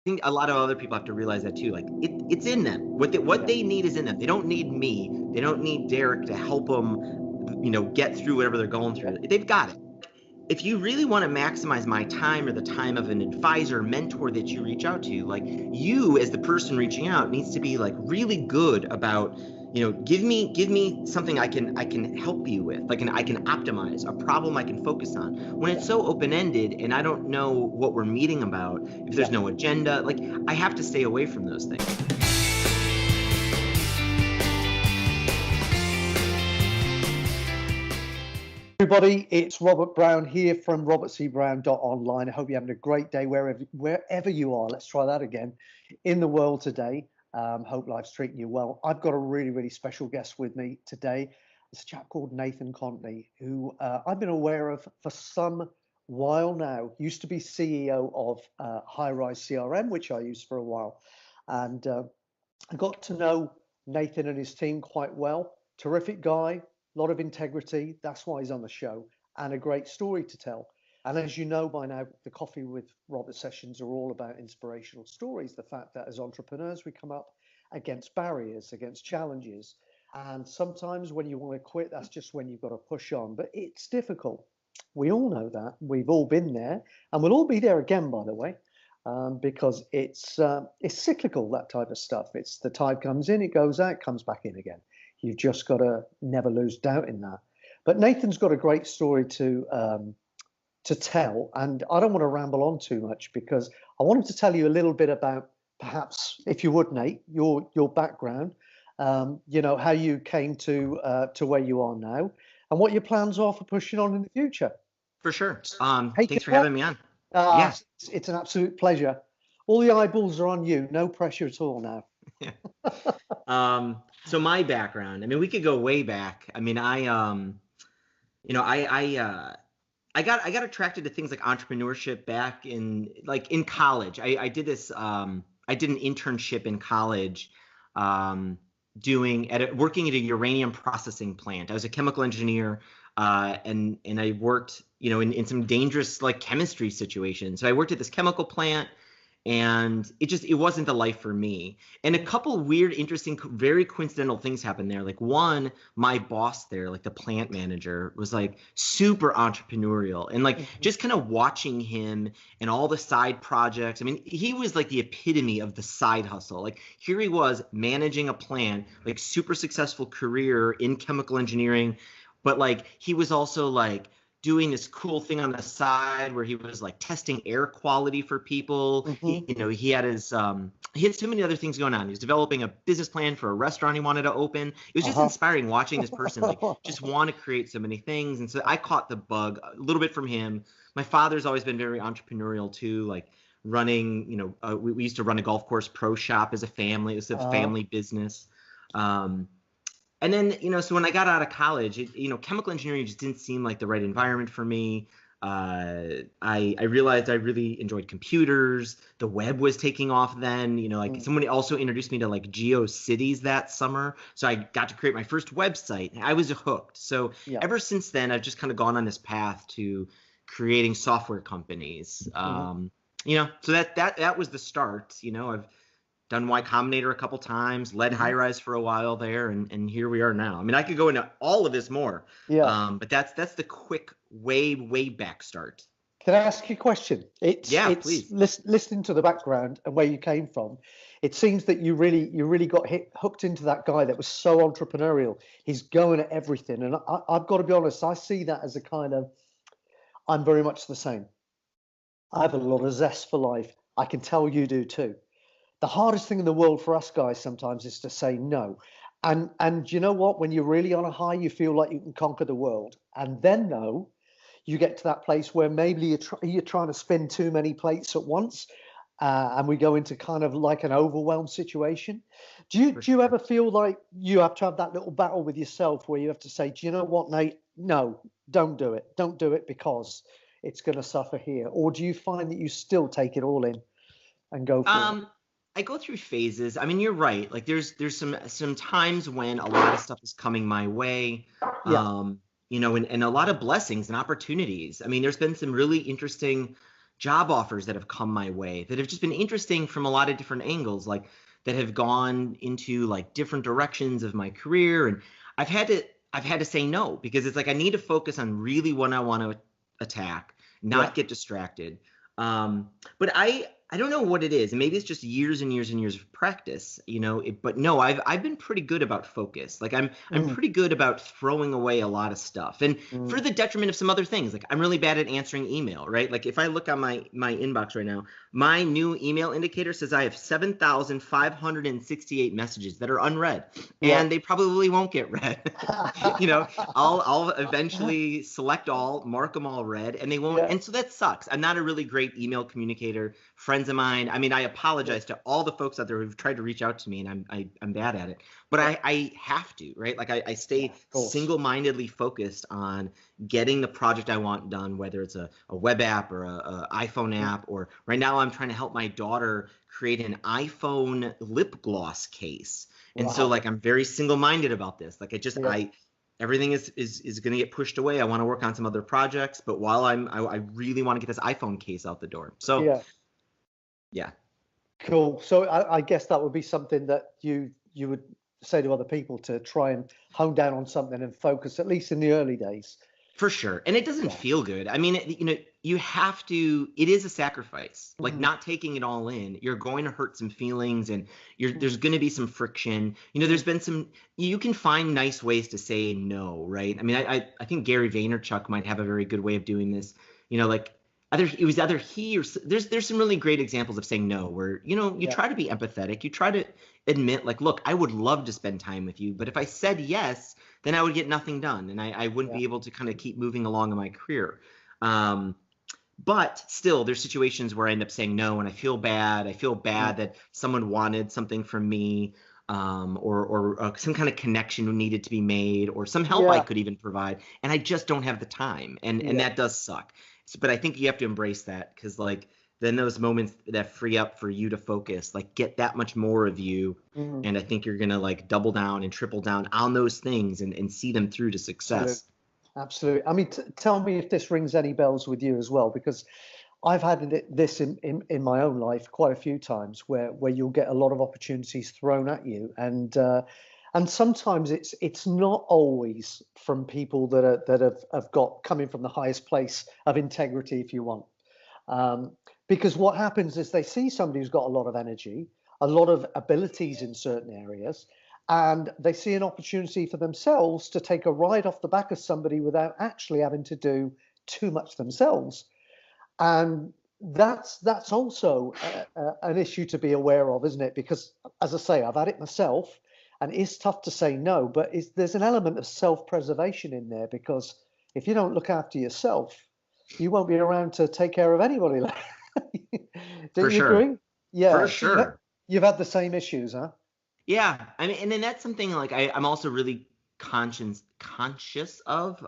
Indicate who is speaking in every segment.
Speaker 1: think a lot of other people have to realize that too. Like it's in them. What they need is in them. They don't need me. They don't need Derek to help them, get through whatever they're going through. They've got it. If you really want to maximize my time or the time of an advisor, mentor that you reach out to, like you as the person reaching out needs to be like really good about, give me something I can help you with, like I can optimize a problem I can focus on. When it's so open-ended and I don't know what we're meeting about, if there's no agenda, like I have to stay away from those things.
Speaker 2: Everybody, it's Robert Brown here from robertcbrown.online. I hope you're having a great day wherever you are. Let's try that again. In the world today. Hope life's treating you well. I've got a really, really special guest with me today. It's a chap called Nathan Kontny, who I've been aware of for some while now. Used to be CEO of Highrise CRM, which I used for a while. And I got to know Nathan and his team quite well. Terrific guy. A lot of integrity. That's why he's on the show, and a great story to tell. And as you know by now, the Coffee with Robert sessions are all about inspirational stories. The fact that as entrepreneurs, we come up against barriers, against challenges. And sometimes when you want to quit, that's just when you've got to push on. But it's difficult. We all know that. We've all been there, and we'll all be there again, by the way, because it's cyclical, that type of stuff. It's the tide comes in, it goes out, comes back in again. You've just got to never lose doubt in that. But Nathan's got a great story to tell, and I don't want to ramble on too much because I wanted to tell you a little bit about, perhaps, if you would, Nate, your background, how you came to where you are now, and what your plans are for pushing on in the future.
Speaker 1: For sure. Thanks for having me on.
Speaker 2: Yeah, it's an absolute pleasure. All the eyeballs are on you. No pressure at all now.
Speaker 1: So my background, I mean, we could go way back. I mean, I got attracted to things like entrepreneurship back in college. I did this, I did an internship in college, working at a uranium processing plant. I was a chemical engineer, and I worked, in some dangerous chemistry situations. So I worked at this chemical plant. And it wasn't the life for me. And a couple weird, interesting, very coincidental things happened there. Like one, my boss there, the plant manager, was super entrepreneurial, and just kind of watching him and all the side projects. I mean, he was the epitome of the side hustle. Here he was managing a plant, super successful career in chemical engineering, but he was also doing this cool thing on the side where he was testing air quality for people.
Speaker 2: Mm-hmm.
Speaker 1: He had he had so many other things going on. He was developing a business plan for a restaurant he wanted to open. It was just inspiring watching this person just want to create so many things. And so I caught the bug a little bit from him. My father's always been very entrepreneurial too, running, we used to run a golf course pro shop as a family. It was a family business. And then, so when I got out of college, chemical engineering just didn't seem like the right environment for me. I realized I really enjoyed computers. The web was taking off then. Someone also introduced me to GeoCities that summer. So I got to create my first website. I was hooked. So ever since then, I've just kind of gone on this path to creating software companies. So that was the start. I've done Y Combinator a couple times, led Highrise for a while there, and here we are now. I mean, I could go into all of this more, but that's the quick, way back start.
Speaker 2: Can I ask you a question?
Speaker 1: Please.
Speaker 2: Listening to the background and where you came from, it seems that you really got hooked into that guy that was so entrepreneurial. He's going at everything, and I've got to be honest, I see that as a kind of, I'm very much the same. I have a lot of zest for life. I can tell you do too. The hardest thing in the world for us guys sometimes is to say no. And you know what? When you're really on a high, you feel like you can conquer the world. And then no, you get to that place where maybe you're trying to spin too many plates at once. And we go into kind of like an overwhelmed situation. Do you ever feel like you have to have that little battle with yourself where you have to say, do you know what, Nate? No, don't do it. Don't do it because it's going to suffer here. Or do you find that you still take it all in and go for it?
Speaker 1: I go through phases. I mean, you're right. There's some times when a lot of stuff is coming my way, and a lot of blessings and opportunities. I mean, there's been some really interesting job offers that have come my way that have just been interesting from a lot of different angles, like that have gone into like different directions of my career. And I've had to say no, because it's like I need to focus on really what I want to attack, not get distracted. But I don't know what it is, and maybe it's just years and years and years of practice, but no, I've been pretty good about focus. Like I'm pretty good about throwing away a lot of stuff, and for the detriment of some other things. Like I'm really bad at answering email, right? Like if I look on my inbox right now, my new email indicator says I have 7,568 messages that are unread, and they probably won't get read. I'll eventually select all, mark them all read, and they won't. And so that sucks. I'm not a really great email communicator. Friends of mine, I mean, I apologize to all the folks out there who've tried to reach out to me, and I'm bad at it, but I have to, right? Like I stay single-mindedly focused on getting the project I want done, whether it's a web app or a iPhone app, or right now I'm trying to help my daughter create an iPhone lip gloss case. And so like I'm very single-minded about this. Like everything is going to get pushed away. I want to work on some other projects, but while I really want to get this iPhone case out the door. So yeah.
Speaker 2: Cool. So I guess that would be something that you would say to other people, to try and hone down on something and focus, at least in the early days.
Speaker 1: For sure. And it doesn't feel good. I mean, you have to, it is a sacrifice, like not taking it all in. You're going to hurt some feelings, and there's going to be some friction. There's been you can find nice ways to say no, right? I mean, I think Gary Vaynerchuk might have a very good way of doing this. Like either he or there's some really great examples of saying no, where, you try to be empathetic. You try to admit, like, look, I would love to spend time with you, but if I said yes, then I would get nothing done, and I wouldn't be able to kind of keep moving along in my career. But still, there's situations where I end up saying no, and I feel bad. I feel bad that someone wanted something from me, or some kind of connection needed to be made, or some help I could even provide, and I just don't have the time, and that does suck. But I think you have to embrace that, because like then those moments that free up for you to focus, like get that much more of you. And I think you're going to like double down and triple down on those things and see them through to success.
Speaker 2: Absolutely. I mean, tell me if this rings any bells with you as well, because I've had this in my own life quite a few times, where you'll get a lot of opportunities thrown at you, and sometimes it's not always from people that have got coming from the highest place of integrity, if you want. Because what happens is they see somebody who's got a lot of energy, a lot of abilities in certain areas, and they see an opportunity for themselves to take a ride off the back of somebody without actually having to do too much themselves. And that's also an issue to be aware of, isn't it? Because, as I say, I've had it myself, and it's tough to say no, but there's an element of self-preservation in there, because if you don't look after yourself, you won't be around to take care of anybody. Don't you agree? Yeah,
Speaker 1: for sure.
Speaker 2: You've had the same issues, huh?
Speaker 1: Yeah, I mean, and then that's something like I'm also really conscious of.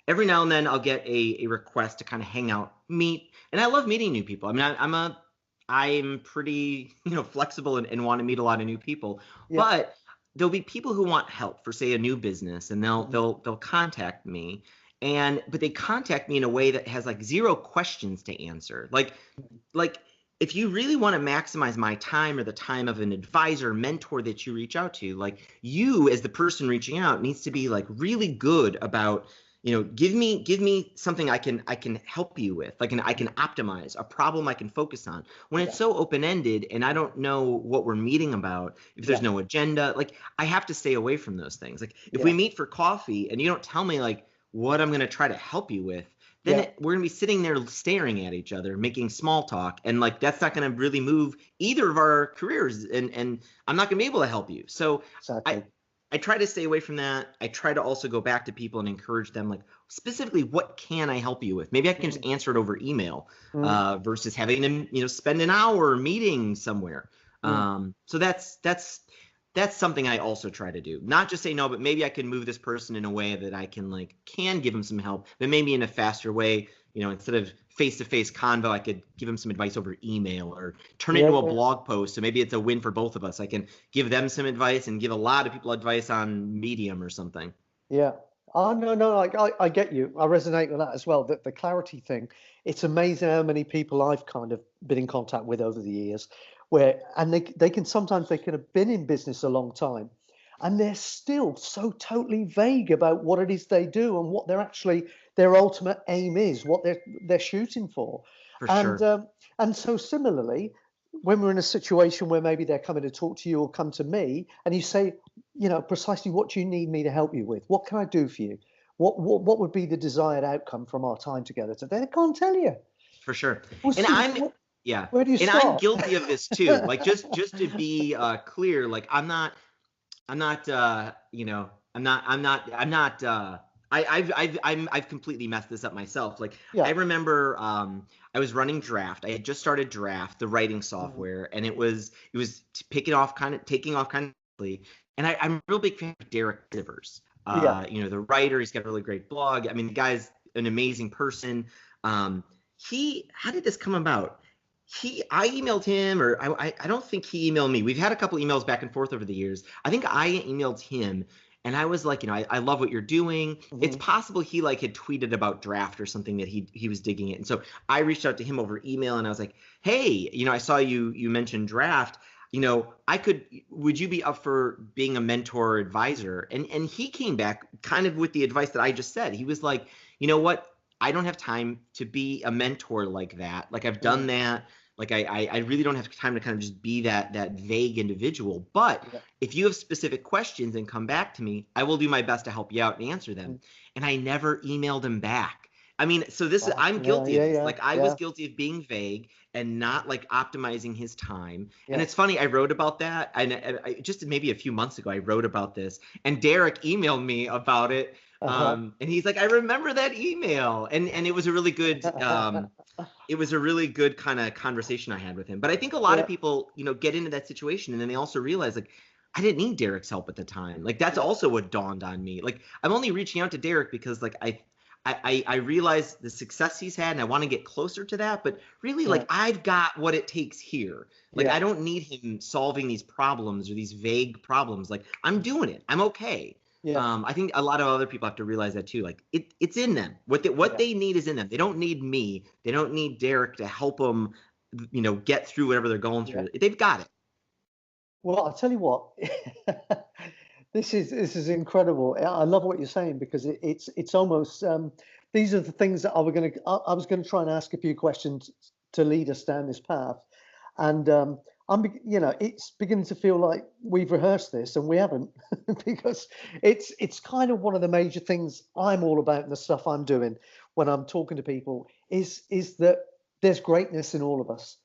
Speaker 1: Every now and then I'll get a request to kind of hang out, meet, and I love meeting new people. I mean, I'm pretty flexible and want to meet a lot of new people, but there'll be people who want help for, say, a new business, and they'll contact me. But they contact me in a way that has like zero questions to answer. Like if you really want to maximize my time or the time of an advisor, mentor that you reach out to, like you as the person reaching out needs to be like really good about, give me something I can help you with, like I can optimize a problem I can focus on. When it's so open-ended and I don't know what we're meeting about, if there's no agenda, like I have to stay away from those things. Like if we meet for coffee and you don't tell me like what I'm going to try to help you with, then we're going to be sitting there staring at each other, making small talk. And like, that's not going to really move either of our careers. And I'm not going to be able to help you. So I try to stay away from that. I try to also go back to people and encourage them, like specifically, what can I help you with? Maybe I can just answer it over email versus having them, spend an hour meeting somewhere. So that's something I also try to do. Not just say no, but maybe I can move this person in a way that I can give them some help, but maybe in a faster way. Instead of face-to-face convo, I could give them some advice over email or turn it into a blog post. So maybe it's a win for both of us. I can give them some advice and give a lot of people advice on Medium or something.
Speaker 2: Yeah, Oh, no, no, I get you. I resonate with that as well. That the clarity thing, it's amazing how many people I've kind of been in contact with over the years where, and they can sometimes, they can have been in business a long time and they're still so totally vague about what it is they do and what they're actually, their ultimate aim is, what they're shooting for.
Speaker 1: For
Speaker 2: And,
Speaker 1: sure.
Speaker 2: and so similarly, when we're in a situation where maybe they're coming to talk to you or come to me and you say, precisely what do you need me to help you with? What can I do for you? What would be the desired outcome from our time together today? They can't tell you.
Speaker 1: For sure.
Speaker 2: Well,
Speaker 1: And
Speaker 2: see,
Speaker 1: yeah,
Speaker 2: where do you
Speaker 1: and I'm
Speaker 2: start?
Speaker 1: guilty of this too. Like just to be clear, like I'm not, I'm not, I've completely messed this up myself. Like I
Speaker 2: Yeah.
Speaker 1: remember, I was running Draft. I had just started Draft, the writing
Speaker 2: Mhm.
Speaker 1: software, and it was taking off kind of quickly. And I'm a real big fan of Derek Sivers.
Speaker 2: Yeah.
Speaker 1: The writer, he's got a really great blog. I mean, the guy's an amazing person. How did this come about? I emailed him, or I don't think he emailed me. We've had a couple emails back and forth over the years. I think I emailed him, and I was like, I love what you're doing. It's
Speaker 2: Mhm.
Speaker 1: possible he like had tweeted about Draft or something that he was digging it, and so I reached out to him over email, and I was like, hey, I saw you mentioned Draft. Would you be up for being a mentor or advisor? And he came back kind of with the advice that I just said. He was like, you know what? I don't have time to be a mentor like that. Like I've done
Speaker 2: Mhm.
Speaker 1: that. Like I really don't have time to kind of just be that vague individual. But
Speaker 2: Yeah.
Speaker 1: if you have specific questions and come back to me, I will do my best to help you out and answer them.
Speaker 2: Mhm.
Speaker 1: And I never emailed him back. I mean, so
Speaker 2: Wow.
Speaker 1: I'm
Speaker 2: Yeah.
Speaker 1: guilty of
Speaker 2: Yeah.
Speaker 1: this.
Speaker 2: Yeah.
Speaker 1: Like I was
Speaker 2: Yeah.
Speaker 1: guilty of being vague and not like optimizing his time. And
Speaker 2: Yeah.
Speaker 1: it's funny, I wrote about that. And just maybe a few months ago, I wrote about this. And Derek emailed me about it.
Speaker 2: Uh-huh.
Speaker 1: And he's like, I remember that email. And it was a really good kind of conversation I had with him. But I think a lot of
Speaker 2: Yeah.
Speaker 1: people, get into that situation and then they also realize like I didn't need Derek's help at the time. Like that's
Speaker 2: Yeah.
Speaker 1: also what dawned on me. Like I'm only reaching out to Derek because like I realize the success he's had and I want to get closer to that. But really,
Speaker 2: Yeah.
Speaker 1: like I've got what it takes here. Like
Speaker 2: Yeah.
Speaker 1: I don't need him solving these problems or these vague problems. Like I'm doing it. I'm okay.
Speaker 2: Yeah.
Speaker 1: I think a lot of other people have to realize that too. Like it's in them. What
Speaker 2: Yeah.
Speaker 1: they need is in them. They don't need me. They don't need Derek to help them, get through whatever they're going
Speaker 2: Yeah.
Speaker 1: through. They've got it.
Speaker 2: Well, I'll tell you what. This is incredible. I love what you're saying because it's almost these are the things that I was going to try and ask a few questions to lead us down this path, and it's beginning to feel like we've rehearsed this and we haven't because it's kind of one of the major things I'm all about in the stuff I'm doing when I'm talking to people is that there's greatness in all of us.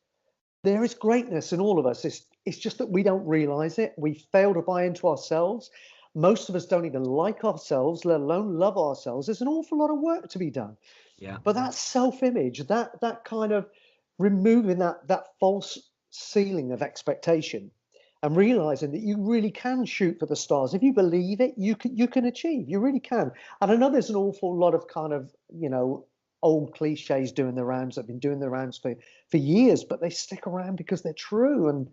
Speaker 2: There is greatness in all of us. It's just that we don't realize it. We fail to buy into ourselves. Most of us don't even like ourselves, let alone love ourselves. There's an awful lot of work to be done.
Speaker 1: Yeah,
Speaker 2: But that self-image, that kind of removing that false ceiling of expectation and realizing that you really can shoot for the stars. If you believe it, you can achieve. You really can. And I know there's an awful lot of kind of, old cliches doing the rounds that have been doing the rounds for years, but they stick around because they're true.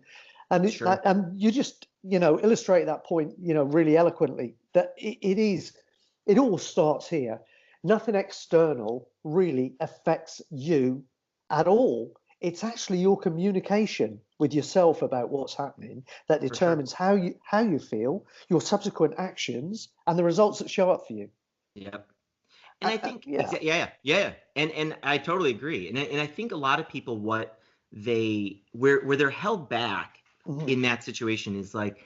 Speaker 1: sure.
Speaker 2: And you just, illustrate that point, really eloquently that it all starts here. Nothing external really affects you at all. It's actually your communication with yourself about what's happening that
Speaker 1: For sure.
Speaker 2: determines how you feel, your subsequent actions, and the results that show up for you.
Speaker 1: Yep. And I think
Speaker 2: Yeah.
Speaker 1: yeah. And I totally agree. And I think a lot of people where they're held back
Speaker 2: Mhm.
Speaker 1: in that situation is like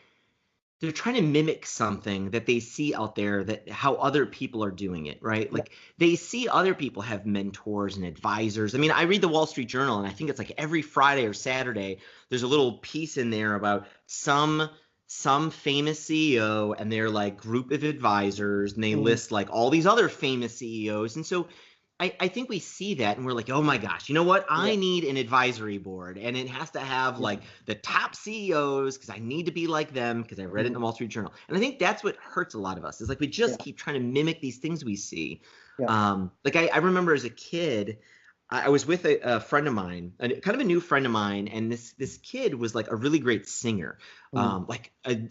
Speaker 1: they're trying to mimic something that they see out there, that how other people are doing it, right?
Speaker 2: Yeah.
Speaker 1: Like they see other people have mentors and advisors. I mean, I read the Wall Street Journal and I think it's like every Friday or Saturday there's a little piece in there about some famous CEO and their like group of advisors, and they
Speaker 2: Mhm.
Speaker 1: list like all these other famous CEOs. And so I think we see that and we're like, oh my gosh, you know what?
Speaker 2: Yeah.
Speaker 1: I need an advisory board and it has to have
Speaker 2: Yeah.
Speaker 1: like the top CEOs because I need to be like them because I read it in
Speaker 2: Mhm.
Speaker 1: the Wall Street Journal. And I think that's what hurts a lot of us is like we just
Speaker 2: Yeah.
Speaker 1: keep trying to mimic these things we see.
Speaker 2: Yeah.
Speaker 1: Like I remember as a kid, I was with a friend of mine, kind of a new friend of mine, and this kid was like a really great singer.
Speaker 2: Mm.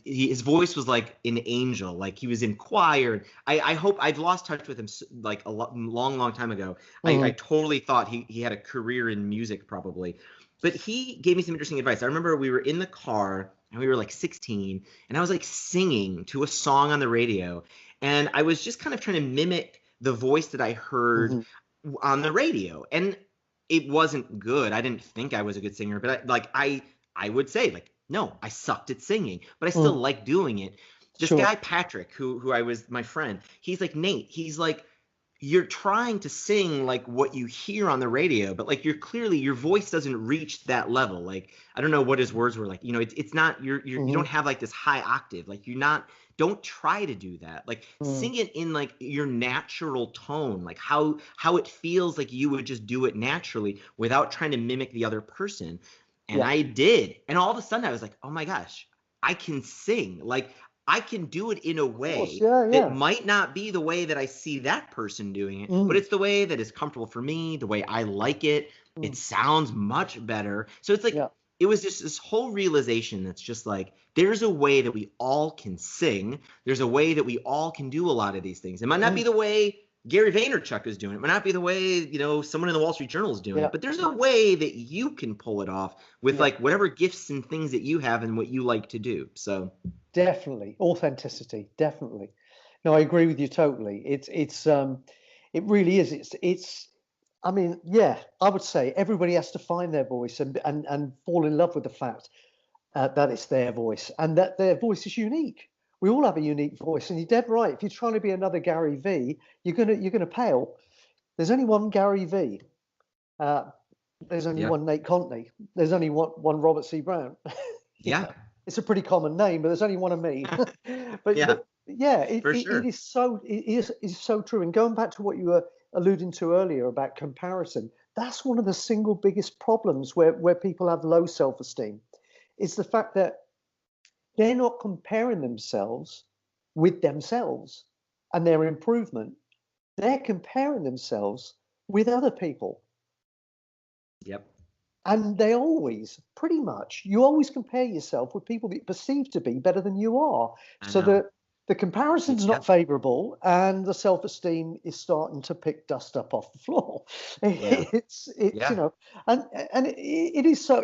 Speaker 1: His voice was like an angel. Like he was in choir. I hope I've lost touch with him like long time ago. I
Speaker 2: Mm.
Speaker 1: totally thought he had a career in music probably, but he gave me some interesting advice. I remember we were in the car and we were like 16, and I was like singing to a song on the radio, and I was just kind of trying to mimic the voice that I heard
Speaker 2: Mhm.
Speaker 1: on the radio, and it wasn't good. I didn't think I was a good singer, but I would say like, no, I sucked at singing, but I still
Speaker 2: Mm.
Speaker 1: like doing it. This
Speaker 2: Sure.
Speaker 1: guy Patrick, who I was my friend, he's like, Nate, he's like, you're trying to sing like what you hear on the radio, but like you're clearly, your voice doesn't reach that level. Like I don't know what his words were like. It's not, you don't
Speaker 2: Mhm.
Speaker 1: have like this high octave. Like you're not, don't try to do that. Like
Speaker 2: Mm.
Speaker 1: sing it in like your natural tone, like how it feels like you would just do it naturally without trying to mimic the other person. And
Speaker 2: Yeah.
Speaker 1: I did. And all of a sudden I was like, oh my gosh, I can sing. Like I can do it in a
Speaker 2: Of course.
Speaker 1: way
Speaker 2: Yeah.
Speaker 1: that
Speaker 2: Yeah.
Speaker 1: might not be the way that I see that person doing it, but
Speaker 2: Mm.
Speaker 1: it's the way that is comfortable for me, the way I like it. It
Speaker 2: Mm.
Speaker 1: sounds much better. So it's like
Speaker 2: Yeah.
Speaker 1: it was just this whole realization that's just like there's a way that we all can sing. There's a way that we all can do a lot of these things. It might not be
Speaker 2: Mm.
Speaker 1: the way Gary Vaynerchuk is doing it. It might not be the way, someone in the Wall Street Journal is doing
Speaker 2: Yeah.
Speaker 1: it, but there's a way that you can pull it off with
Speaker 2: Yeah.
Speaker 1: like whatever gifts and things that you have and what you like to do. So
Speaker 2: Definitely. Authenticity. Definitely. No, I agree with you totally. It really is. I mean, yeah, I would say everybody has to find their voice and fall in love with the fact that it's their voice and that their voice is unique. We all have a unique voice, and you're dead right. If you're trying to be another Gary V, you're gonna pale. There's only one Gary V. Uh, there's only
Speaker 1: yeah.
Speaker 2: one Nate Kontny. There's only one Robert C. Brown. You
Speaker 1: Yeah.
Speaker 2: know, it's a pretty common name, but there's only one of me. but
Speaker 1: Yeah,
Speaker 2: but yeah, it,
Speaker 1: for
Speaker 2: it, it
Speaker 1: sure.
Speaker 2: is so it is so true. And going back to what you were alluding to earlier about comparison, that's one of the single biggest problems where people have low self-esteem. Is the fact that they're not comparing themselves with themselves and their improvement. They're comparing themselves with other people.
Speaker 1: Yep.
Speaker 2: And they always, pretty much, you always compare yourself with people that you perceive to be better than you are.
Speaker 1: I
Speaker 2: So
Speaker 1: know.
Speaker 2: the comparison's not
Speaker 1: Yep.
Speaker 2: favorable, and the self-esteem is starting to pick dust up off the floor.
Speaker 1: Yeah.
Speaker 2: It's
Speaker 1: Yeah.
Speaker 2: and it is so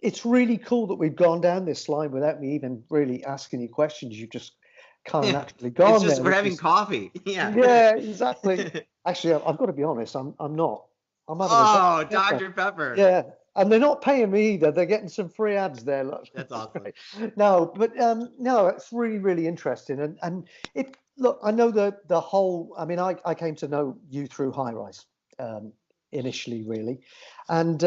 Speaker 2: it's really cool that we've gone down this line without me even really asking you questions. You've just kind of
Speaker 1: Yeah.
Speaker 2: naturally
Speaker 1: It's
Speaker 2: gone
Speaker 1: just
Speaker 2: there,
Speaker 1: we're
Speaker 2: which
Speaker 1: having
Speaker 2: is
Speaker 1: coffee. Yeah.
Speaker 2: yeah, exactly. Actually, I've got to be honest. I'm not. I'm having a Dr.
Speaker 1: Oh,
Speaker 2: Pepper.
Speaker 1: Dr. Pepper.
Speaker 2: Yeah, and they're not paying me either. They're getting some free ads there. Look,
Speaker 1: That's
Speaker 2: that's
Speaker 1: awesome.
Speaker 2: great. No, but no, it's really really interesting. And it look, I know the whole. I mean, I came to know you through Highrise initially, really, and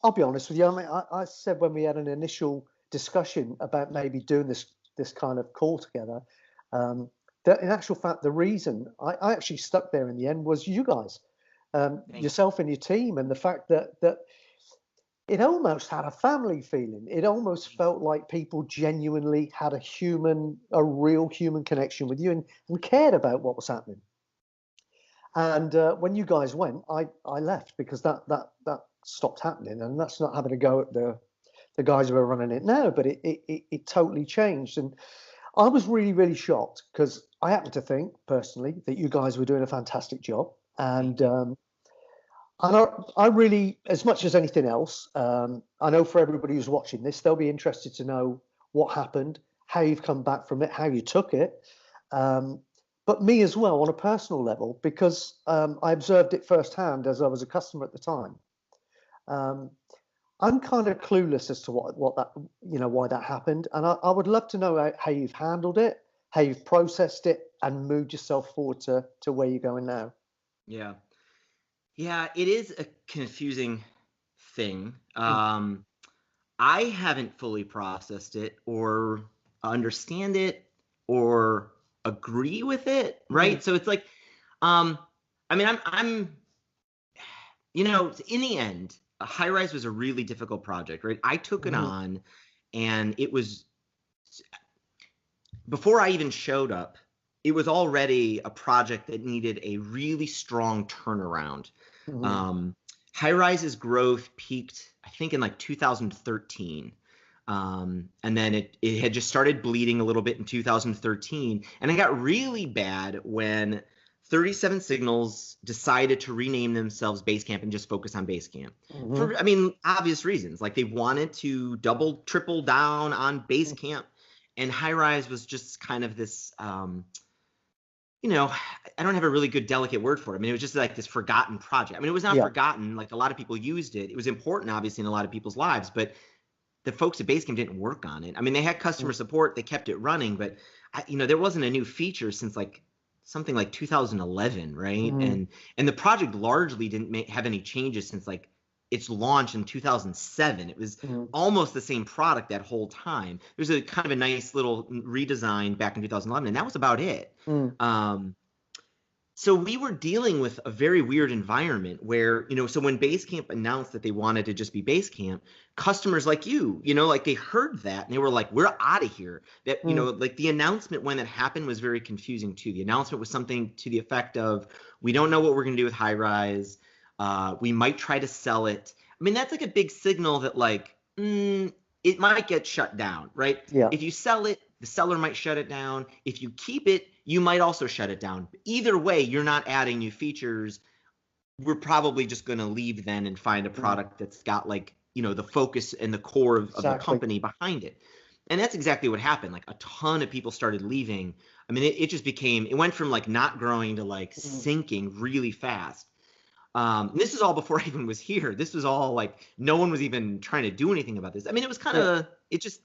Speaker 2: I'll be honest with you. I mean, I said when we had an initial discussion about maybe doing this kind of call together. Um, that in actual fact, the reason I actually stuck there in the end was you guys,
Speaker 1: Thanks.
Speaker 2: yourself and your team, and the fact that it almost had a family feeling. It almost felt like people genuinely had a real human connection with you and cared about what was happening. And when you guys went, I left because that stopped happening, and that's not having to go at the guys who are running it now, but it totally changed. And I was really, really shocked because I happen to think personally that you guys were doing a fantastic job.
Speaker 1: Thank
Speaker 2: And
Speaker 1: you.
Speaker 2: I really, as much as anything else, I know for everybody who's watching this, they'll be interested to know what happened, how you've come back from it, how you took it. Um, but me as well on a personal level, because I observed it firsthand as I was a customer at the time. Um, I'm kind of clueless as to what that, why that happened. And I would love to know how you've handled it, how you've processed it and moved yourself forward to where you're going now.
Speaker 1: Yeah. Yeah, it is a confusing thing.
Speaker 2: Mm.
Speaker 1: I haven't fully processed it or understand it or agree with it,
Speaker 2: Mm.
Speaker 1: right? So it's like, um, I mean, I'm in the end, High Rise was a really difficult project, right? I took it
Speaker 2: Mm.
Speaker 1: on, and it was before I even showed up, it was already a project that needed a really strong turnaround.
Speaker 2: Mm.
Speaker 1: Um, Highrise's growth peaked, I think, in like 2013. And then it had just started bleeding a little bit in 2013. And it got really bad when 37 Signals decided to rename themselves Basecamp and just focus on Basecamp. For, I mean, obvious reasons. Like they wanted to double, triple down on Basecamp. And Highrise was just kind of this, you know, I don't have a really good delicate word for it. I mean, it was just like this forgotten project. I mean, it was not forgotten. Like a lot of people used it. It was important, obviously, in a lot of people's lives, but the folks at Basecamp didn't work on it. I mean, they had customer support, they kept it running, but you know, there wasn't a new feature since like something like 2011, right? And the project largely didn't have any changes since like its launch in 2007. It was almost the same product that whole time. There's a kind of a nice little redesign back in 2011, and that was about it. So we were dealing with a very weird environment where, you know, so when Basecamp announced that they wanted to just be Basecamp, customers like you know, like they heard that and they were like, we're out of here. That, you know, like the announcement when that happened was very confusing too. The announcement was something to the effect of, we don't know what we're going to do with Highrise. We might try to sell it. I mean, that's like a big signal that like, it might get shut down, right?
Speaker 2: Yeah.
Speaker 1: If you sell it, the seller might shut it down. If you keep it, you might also shut it down. Either way, you're not adding new features. We're probably just going to leave then and find a product that's got like, you know, the focus and the core of the company behind it. And that's exactly what happened. Like a ton of people started leaving. I mean, it just became, it went from like not growing to like sinking really fast. This is all before I even was here. This was all like, no one was even trying to do anything about this. I mean, it was kind of, it just,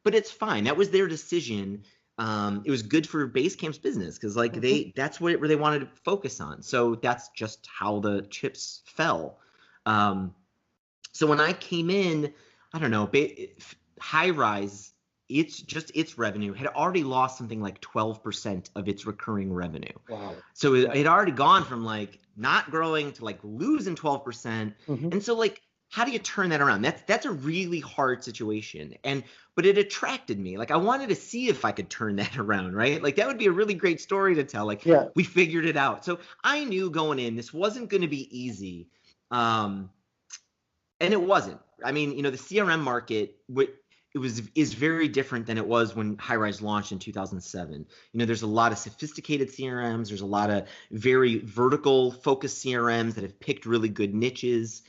Speaker 1: but it's fine. That was their decision. It was good for Basecamp's business because like that's what they wanted to focus on. So that's just how the chips fell. So when I came in, I don't know, Highrise, its revenue had already lost something like 12% of its recurring revenue.
Speaker 2: Wow.
Speaker 1: So it had already gone from like not growing to like losing 12%. And so like, how do you turn that around? That's a really hard situation. But it attracted me. Like I wanted to see if I could turn that around, right? Like that would be a really great story to tell. Like we figured it out. So I knew going in, this wasn't going to be easy. And it wasn't. I mean, you know, the CRM market, is very different than it was when Highrise launched in 2007. You know, there's a lot of sophisticated CRMs. There's a lot of very vertical focused CRMs that have picked really good niches.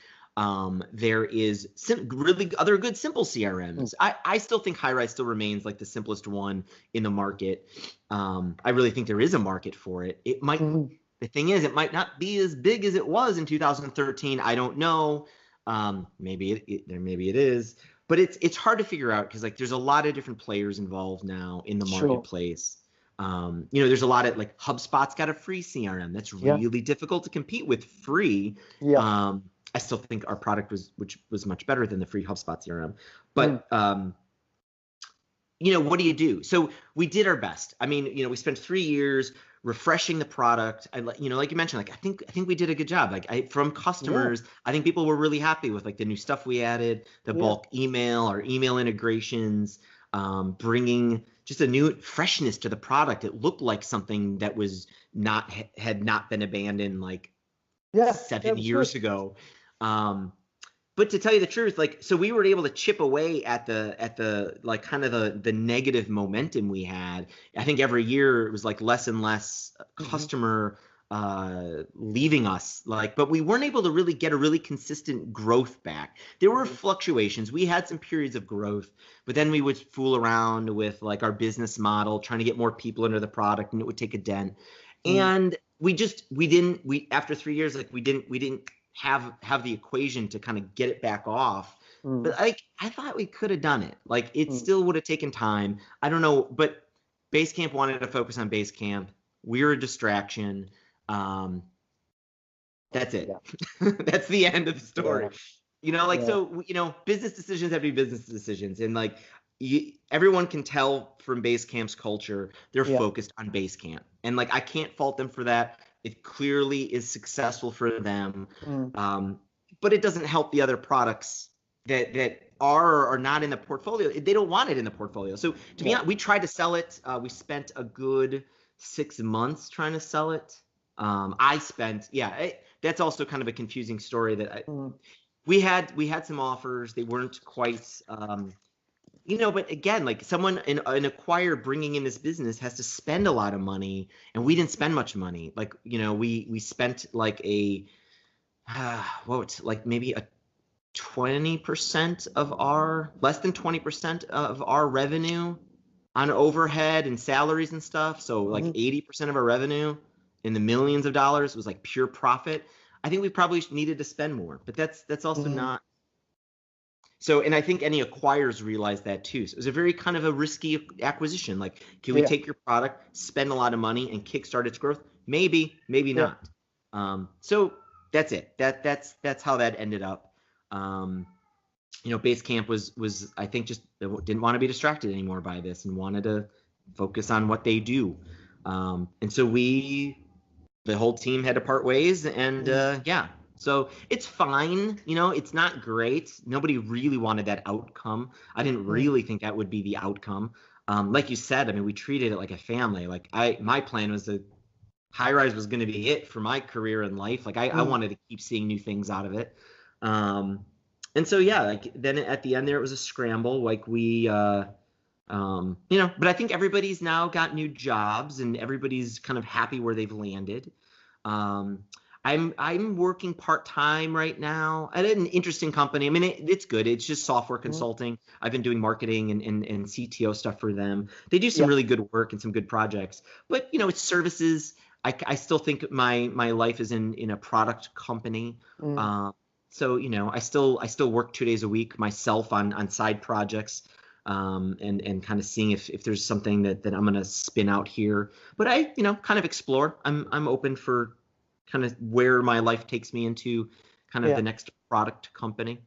Speaker 1: There is really other good simple CRMs. I still think Highrise still remains like the simplest one in the market. I really think there is a market for it. It might, the thing is, it might not be as big as it was in 2013. I don't know. Maybe it is, but it's hard to figure out because like there's a lot of different players involved now in the marketplace. You know, there's a lot of like HubSpot's got a free CRM that's really difficult to compete with free. I still think our product was much better than the free HubSpot CRM. But you know, what do you do? So we did our best. I mean, you know, we spent 3 years refreshing the product. You know, like you mentioned, like I think we did a good job. Like from customers, I think people were really happy with like the new stuff we added, the bulk email, our email integrations, bringing just a new freshness to the product. It looked like something that had not been abandoned like 7 years ago. But to tell you the truth, like, so we were able to chip away at the like kind of the negative momentum we had. I think every year it was like less and less customer leaving us, like, but we weren't able to really get a really consistent growth back. There were fluctuations. We had some periods of growth, but then we would fool around with like our business model, trying to get more people into the product, and it would take a dent. And after 3 years, like we didn't have the equation to kind of get it back off. But like I thought we could have done it. Like it still would have taken time. I don't know, but Basecamp wanted to focus on Basecamp. We're a distraction. That's it. That's the end of the story. You know, like so, you know, business decisions have to be business decisions, and like everyone can tell from Basecamp's culture, they're focused on Basecamp, and like I can't fault them for that. It clearly is successful for them, but it doesn't help the other products that are or are not in the portfolio. They don't want it in the portfolio. So to be honest, we tried to sell it. We spent a good 6 months trying to sell it. that's also kind of a confusing story that
Speaker 2: Mm.
Speaker 1: we had some offers. They weren't quite, but again, like someone, an acquirer bringing in this business has to spend a lot of money, and we didn't spend much money. Like, we spent like like maybe a 20% of less than 20% of our revenue on overhead and salaries and stuff. So like 80% of our revenue in the millions of dollars was like pure profit. I think we probably needed to spend more, but that's also not. So, and I think any acquirers realize that too. So it was a very kind of a risky acquisition. Like, can we take your product, spend a lot of money, and kickstart its growth? Maybe, maybe not. So that's it. That's how that ended up. Basecamp was I think just didn't want to be distracted anymore by this and wanted to focus on what they do. And so the whole team had to part ways, and so it's fine. It's not great. Nobody really wanted that outcome. I didn't really think that would be the outcome. Like you said, I mean, we treated it like a family. Like my plan was that Highrise was going to be it for my career and life. Like I wanted to keep seeing new things out of it. And so, like then at the end there, it was a scramble. Like but I think everybody's now got new jobs and everybody's kind of happy where they've landed. I'm working part-time right now at an interesting company. I mean, it's good. It's just software consulting. I've been doing marketing and CTO stuff for them. They do some really good work and some good projects, but it's services. I still think my life is in a product company. So, I still work 2 days a week myself on side projects, and kind of seeing if there's something that I'm going to spin out here. But I, kind of explore. I'm open for kind of where my life takes me into kind of the next product company.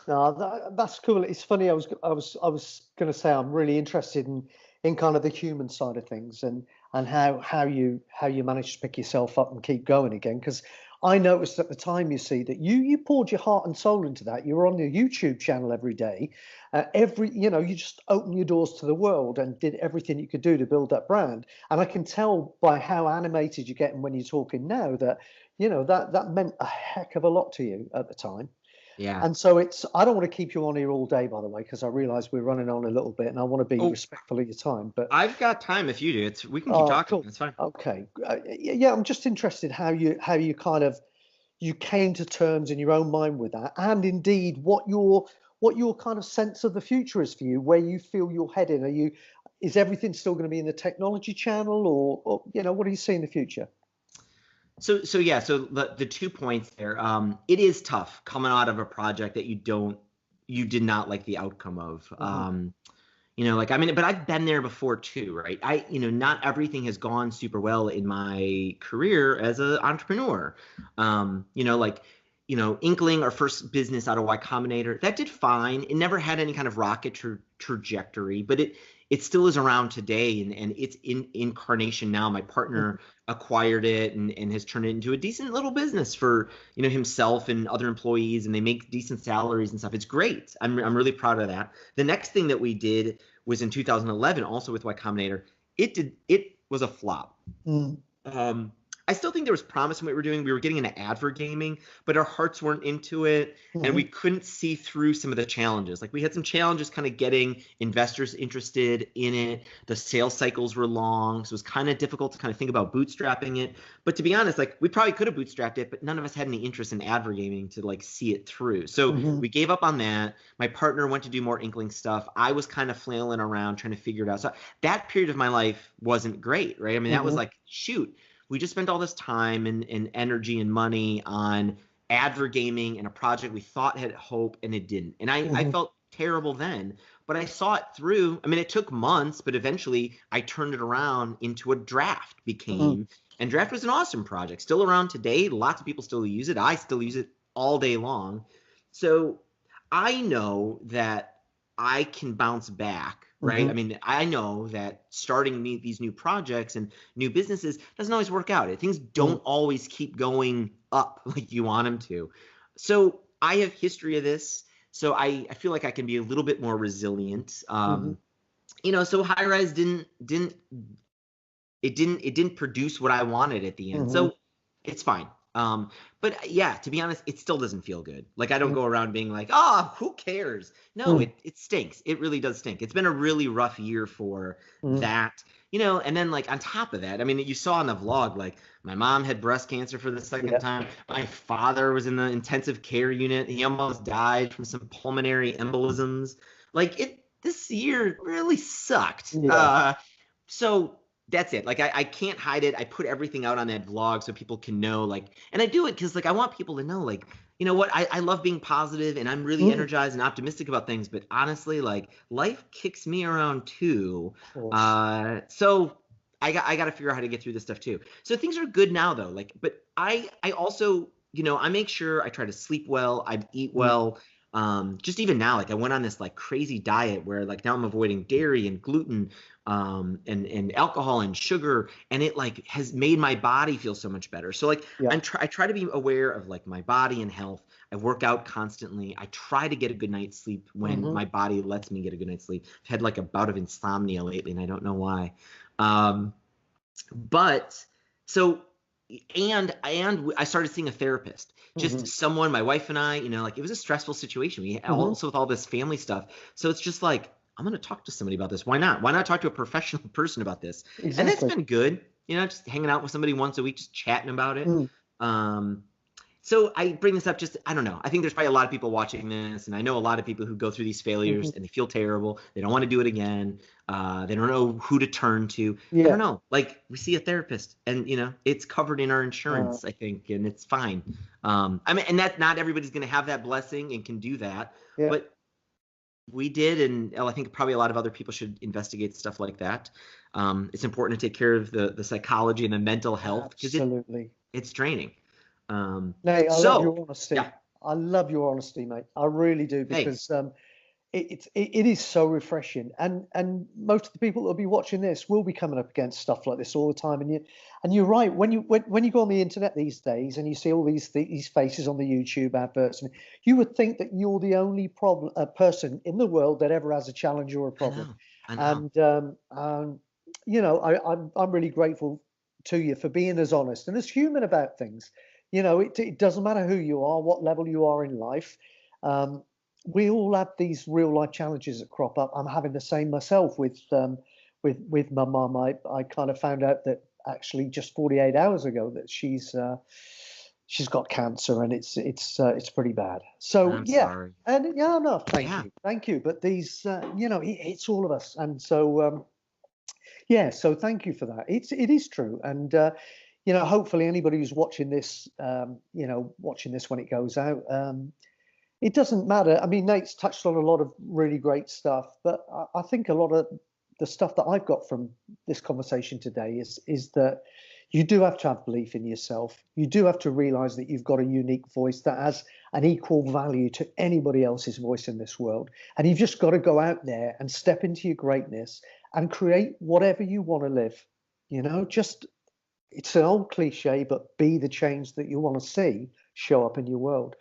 Speaker 2: No, that's cool. It's funny. I was going to say I'm really interested in kind of the human side of things and how you manage to pick yourself up and keep going again. Because I noticed at the time, you see, that you poured your heart and soul into that. You were on your YouTube channel every day. You just opened your doors to the world and did everything you could do to build that brand. And I can tell by how animated you're getting when you're talking now that, that meant a heck of a lot to you at the time.
Speaker 1: Yeah.
Speaker 2: And so I don't want to keep you on here all day, by the way, because I realize we're running on a little bit and I want to be respectful of your time. But
Speaker 1: I've got time if you do. We can keep talking.
Speaker 2: Cool.
Speaker 1: It's fine.
Speaker 2: Okay. I'm just interested how you kind of you came to terms in your own mind with that, and indeed what your kind of sense of the future is for you, where you feel you're heading. Is everything still going to be in the technology channel, or what do you see in the future?
Speaker 1: So the 2 points there. It is tough coming out of a project that you did not like the outcome of. But I've been there before too, right? Not everything has gone super well in my career as an entrepreneur. Inkling, our first business out of Y Combinator, that did fine. It never had any kind of rocket trajectory, but it still is around today, and it's in incarnation now. My partner acquired it and has turned it into a decent little business for himself and other employees, and they make decent salaries and stuff. It's great. I'm really proud of that. The next thing that we did was in 2011, also with Y Combinator. It was a flop. I still think there was promise in what we were doing. We were getting into advert gaming, but our hearts weren't into it, and we couldn't see through some of the challenges. Like we had some challenges kind of getting investors interested in it. The sales cycles were long, so it was kind of difficult to kind of think about bootstrapping it. But to be honest, like we probably could have bootstrapped it, but none of us had any interest in advert gaming to like see it through. So we gave up on that. My partner went to do more Inkling stuff. I was kind of flailing around trying to figure it out. So that period of my life wasn't great, right? I mean, that was like, shoot. We just spent all this time and energy and money on advert gaming and a project we thought had hope, and it didn't. And I felt terrible then, but I saw it through. I mean, it took months, but eventually I turned it around into a Draft and Draft was an awesome project, still around today. Lots of people still use it. I still use it all day long. So I know that I can bounce back. Right. I mean, I know that starting these new projects and new businesses doesn't always work out. Things don't always keep going up like you want them to. So I have history of this. So I feel like I can be a little bit more resilient. So Highrise didn't produce what I wanted at the end. So it's fine. But yeah, to be honest, it still doesn't feel good. Like I don't
Speaker 2: Mm,
Speaker 1: go around being like, oh, who cares? No,
Speaker 2: mm,
Speaker 1: it stinks. It really does stink. It's been a really rough year for
Speaker 2: mm.
Speaker 1: that, and then like on top of that, I mean, you saw in the vlog, like my mom had breast cancer for the second
Speaker 2: Yeah.
Speaker 1: time. My father was in the intensive care unit. He almost died from some pulmonary embolisms. Like this year really sucked.
Speaker 2: Yeah.
Speaker 1: So that's it. Like I can't hide it. I put everything out on that vlog so people can know, like, and I do it because like I want people to know, like, you know what, I love being positive and I'm really
Speaker 2: Mm,
Speaker 1: energized and optimistic about things, but honestly, like life kicks me around too.
Speaker 2: of course.
Speaker 1: So I got to figure out how to get through this stuff too. So things are good now though. Like, but I also, I make sure I try to sleep well, I eat
Speaker 2: Mm,
Speaker 1: well. Just even now, like I went on this like crazy diet where like now I'm avoiding dairy and gluten, and alcohol and sugar, and it like has made my body feel so much better. So like
Speaker 2: yeah.
Speaker 1: I try to be aware of like my body and health. I work out constantly. I try to get a good night's sleep when
Speaker 2: Hmm.
Speaker 1: my body lets me get a good night's sleep. I've had like a bout of insomnia lately, and I don't know why. Um, but so and I started seeing a therapist. Just
Speaker 2: Hmm.
Speaker 1: someone, my wife and I, like it was a stressful situation. We
Speaker 2: Hmm.
Speaker 1: also with all this family stuff. So it's just like I'm gonna talk to somebody about this. Why not? Why not talk to a professional person about this? And that's
Speaker 2: Exactly.
Speaker 1: been good. Just hanging out with somebody once a week, just chatting about it.
Speaker 2: Mm,
Speaker 1: Um, so I bring this up just, I don't know. I think there's probably a lot of people watching this, and I know a lot of people who go through these
Speaker 2: hmm.
Speaker 1: failures and they feel terrible. They don't want to do it again. They don't know who to turn to. I
Speaker 2: Yeah.
Speaker 1: don't know. Like we see a therapist, and it's covered in our
Speaker 2: Uh,
Speaker 1: insurance, I think, and it's fine. I mean, and that not everybody's going to have that blessing and can do that,
Speaker 2: yeah.
Speaker 1: but we did, and I think probably a lot of other people should investigate stuff like that. It's important to take care of the psychology and the mental health because
Speaker 2: Absolutely.
Speaker 1: it's draining.
Speaker 2: Nate, I love
Speaker 1: So
Speaker 2: your
Speaker 1: yeah.
Speaker 2: honesty. I love your honesty, mate. I really do
Speaker 1: Hey,
Speaker 2: because it is so refreshing, and most of the people that'll be watching this will be coming up against stuff like this all the time. And you're right. When you go on the internet these days and you see all these faces on the YouTube adverts, and you would think that you're the only problem person in the world that ever has a challenge or a
Speaker 1: I
Speaker 2: problem.
Speaker 1: know, I know.
Speaker 2: And I'm really grateful to you for being as honest and as human about things. It doesn't matter who you are, what level you are in life. Um, we all have these real life challenges that crop up. I'm having the same myself with my mum. I kind of found out that actually just 48 hours ago that she's got cancer, and it's pretty bad. So
Speaker 1: I'm
Speaker 2: yeah,
Speaker 1: sorry.
Speaker 2: and yeah, no,
Speaker 1: Yeah.
Speaker 2: thank you. But these, it's all of us, and so yeah, so thank you for that. It is true, and hopefully anybody who's watching this, watching this when it goes out. It doesn't matter. I mean, Nate's touched on a lot of really great stuff, but I think a lot of the stuff that I've got from this conversation today is that you do have to have belief in yourself. You do have to realize that you've got a unique voice that has an equal value to anybody else's voice in this world. And you've just got to go out there and step into your greatness and create whatever you want to live. Just it's an old cliche, but be the change that you want to see show up in your world.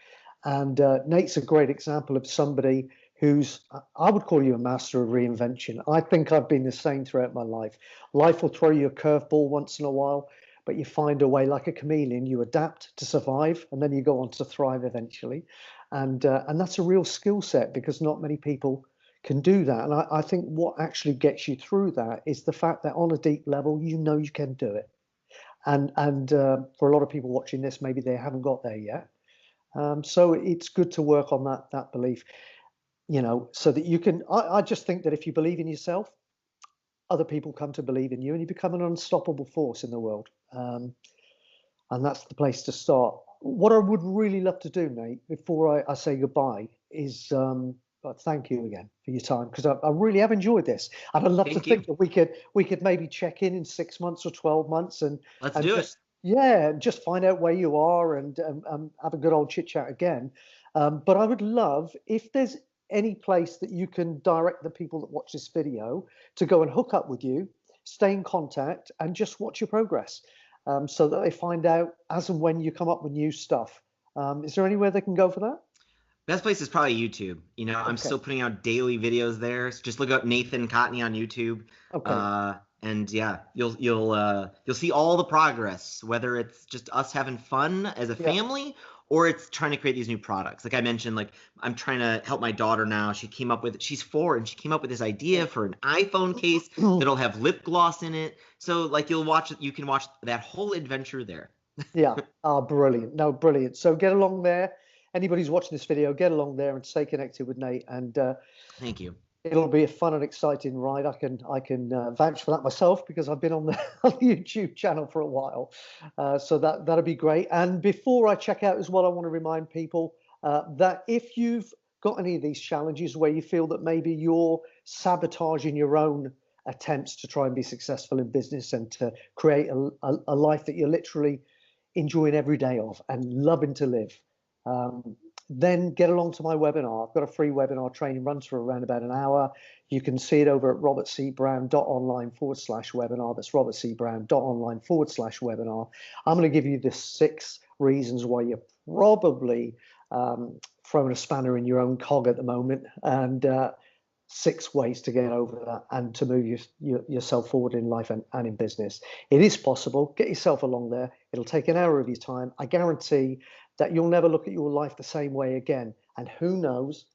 Speaker 2: And Nate's a great example of somebody who's, I would call you a master of reinvention. I think I've been the same throughout my life. Life will throw you a curveball once in a while, but you find a way like a chameleon. You adapt to survive, and then you go on to thrive eventually. And that's a real skill set because not many people can do that. And I think what actually gets you through that is the fact that on a deep level, you can do it. And for a lot of people watching this, maybe they haven't got there yet. So it's good to work on that belief, so that you can. I just think that if you believe in yourself, other people come to believe in you, and you become an unstoppable force in the world. And that's the place to start. What I would really love to do, Nate, before I say goodbye, is thank you again for your time because I really have enjoyed this, and I'd love to
Speaker 1: Thank you.
Speaker 2: think that we could maybe check in 6 months or 12 months
Speaker 1: Let's
Speaker 2: and
Speaker 1: do it.
Speaker 2: just find out where you are and have a good old chit chat again. But I would love if there's any place that you can direct the people that watch this video to go and hook up with you, stay in contact, and just watch your progress so that they find out as and when you come up with new stuff. Is there anywhere they can go for that?
Speaker 1: Best place is probably YouTube. I'm
Speaker 2: Okay.
Speaker 1: still putting out daily videos there. So just look up Nathan Kontny on YouTube.
Speaker 2: Okay.
Speaker 1: Uh, And yeah, you'll see all the progress, whether it's just us having fun as a
Speaker 2: Yeah.
Speaker 1: family or it's trying to create these new products. Like I mentioned, like I'm trying to help my daughter now. She's 4 and she came up with this idea for an iPhone case that'll have lip gloss in it. So like you can watch that whole adventure there.
Speaker 2: Yeah. Oh, brilliant. No, brilliant. So get along there. Anybody's watching this video, get along there and stay connected with Nate. And
Speaker 1: Thank you.
Speaker 2: it'll be a fun and exciting ride. I can vouch for that myself because I've been on the, on the YouTube channel for a while. So that'll be great. And before I check out as well, I want to remind people that if you've got any of these challenges where you feel that maybe you're sabotaging your own attempts to try and be successful in business and to create a life that you're literally enjoying every day of and loving to live, then get along to my webinar. I've got a free webinar training, runs for around about an hour. You can see it over at robertcbrown.online/webinar. That's robertcbrown.online/webinar. I'm going to give you the 6 reasons why you're probably throwing a spanner in your own cog at the moment, and 6 ways to get over that and to move yourself forward in life and in business. It is possible. Get yourself along there. It'll take an hour of your time. I guarantee that you'll never look at your life the same way again. And who knows,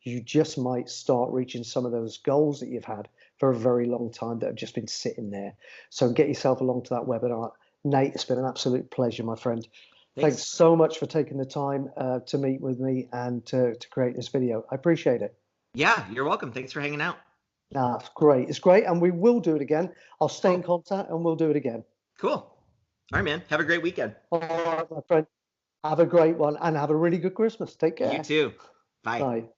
Speaker 2: you just might start reaching some of those goals that you've had for a very long time that have just been sitting there. So get yourself along to that webinar. Nate, it's been an absolute pleasure, my friend. Thanks so much for taking the time to meet with me and to create this video. I appreciate it.
Speaker 1: Yeah, you're welcome. Thanks for hanging out.
Speaker 2: It's great. It's great. And we will do it again. I'll stay in contact and we'll do it again.
Speaker 1: Cool. All right, man. Have a great weekend.
Speaker 2: All right, my friend. Have a great one and have a really good Christmas. Take care.
Speaker 1: You too. Bye.
Speaker 2: Bye.